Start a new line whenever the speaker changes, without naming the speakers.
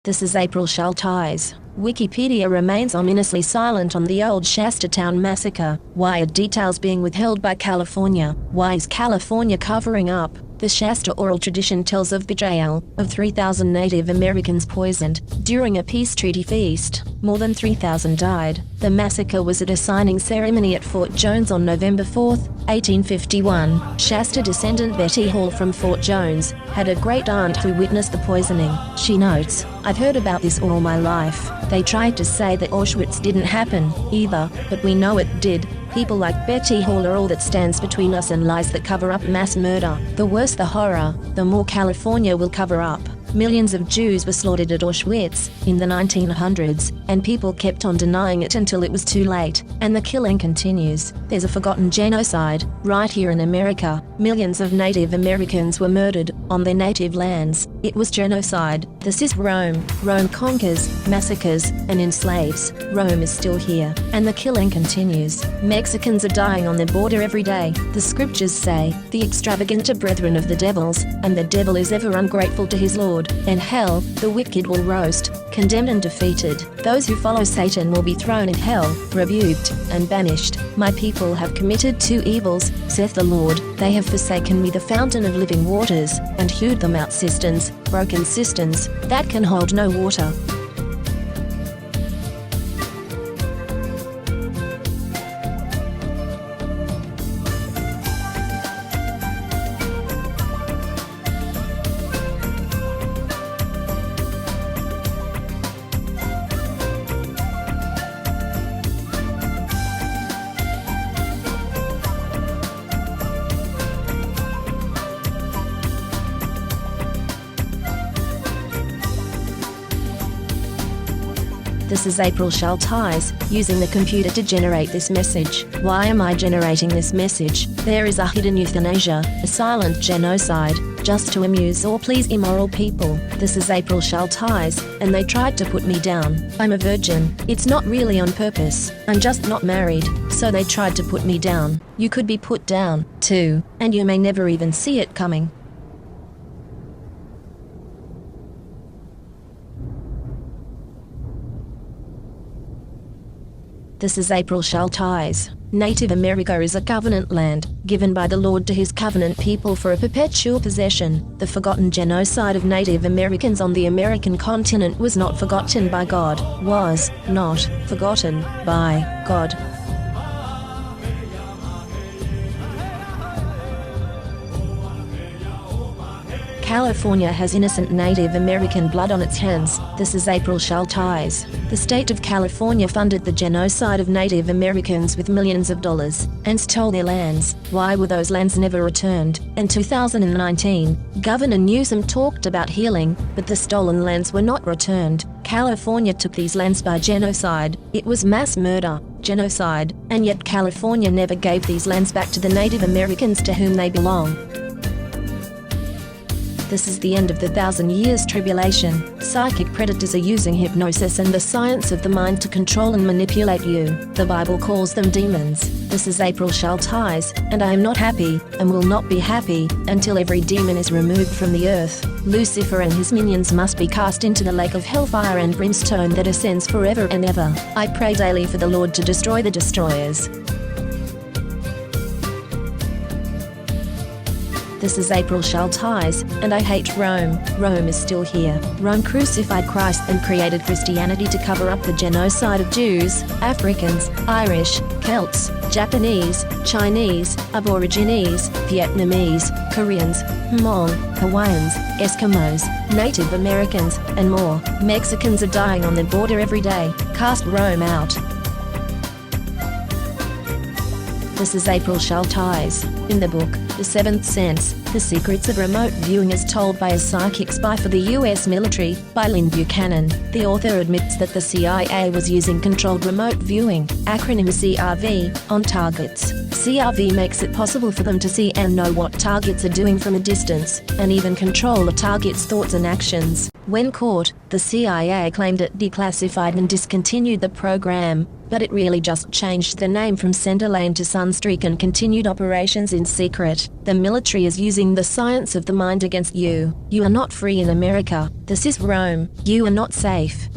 This is April Schulthies. Wikipedia remains ominously silent on the Old Shasta Town Massacre. Why are details being withheld by California? Why is California covering up? The Shasta oral tradition tells of betrayal of 3,000 Native Americans poisoned during a peace treaty feast. More than 3,000 died. The massacre was at a signing ceremony at Fort Jones on November 4, 1851. Shasta descendant Betty Hall from Fort Jones had a great-aunt who witnessed the poisoning. She notes, "I've heard about this all my life. They tried to say that Auschwitz didn't happen, either, but we know it did. People like Betty Hall are all that stands between us and lies that cover up mass murder. The worse the horror, the more California will cover up." Millions of Jews were slaughtered at Auschwitz in the 1900s, and people kept on denying it until it was too late, and the killing continues. There's a forgotten genocide right here in America. Millions of Native Americans were murdered on their native lands. It was genocide. This is Rome. Rome conquers, massacres, and enslaves. Rome is still here, and the killing continues. Mexicans are dying on the border every day. The scriptures say, "The extravagant are brethren of the devils, and the devil is ever ungrateful to his Lord. And hell, the wicked will roast, condemned and defeated. Those who follow Satan will be thrown in hell, rebuked, and banished. My people have committed two evils, saith the Lord. They have forsaken me, the fountain of living waters, and hewed them out cisterns, broken cisterns, that can hold no water." This is April Schulthies, using the computer to generate this message. Why am I generating this message? There is a hidden euthanasia, a silent genocide, just to amuse or please immoral people. This is April Schulthies, and they tried to put me down. I'm a virgin. It's not really on purpose. I'm just not married, so they tried to put me down. You could be put down, too, and you may never even see it coming. This is April Schulthies. Native America is a covenant land, given by the Lord to his covenant people for a perpetual possession. The forgotten genocide of Native Americans on the American continent was not forgotten by God, was not forgotten by God. California has innocent Native American blood on its hands. This is April Schulthies. The state of California funded the genocide of Native Americans with millions of dollars and stole their lands. Why were those lands never returned? In 2019, Governor Newsom talked about healing, but the stolen lands were not returned. California took these lands by genocide. It was mass murder, genocide, and yet California never gave these lands back to the Native Americans to whom they belong. This is the end of the 1,000 years tribulation. Psychic predators are using hypnosis and the science of the mind to control and manipulate you. The Bible calls them demons. This is April Schulthies, and I am not happy, and will not be happy, until every demon is removed from the earth. Lucifer and his minions must be cast into the lake of hellfire and brimstone that ascends forever and ever. I pray daily for the Lord to destroy the destroyers. This is April Schulthies, and I hate Rome. Rome is still here. Rome crucified Christ and created Christianity to cover up the genocide of Jews, Africans, Irish, Celts, Japanese, Chinese, Aborigines, Vietnamese, Koreans, Hmong, Hawaiians, Eskimos, Native Americans, and more. Mexicans are dying on the border every day. Cast Rome out. This is April Schulthies. In the book, The Seventh Sense, The Secrets of Remote Viewing as Told by a Psychic Spy for the U.S. Military, by Lynn Buchanan, the author admits that the CIA was using controlled remote viewing, acronym CRV, on targets. CRV makes it possible for them to see and know what targets are doing from a distance, and even control a target's thoughts and actions. When caught, the CIA claimed it declassified and discontinued the program. but it really just changed the name from Center Lane to Sunstreak and continued operations in secret. The military is using the science of the mind against you. You are not free in America. This is Rome. You are not safe.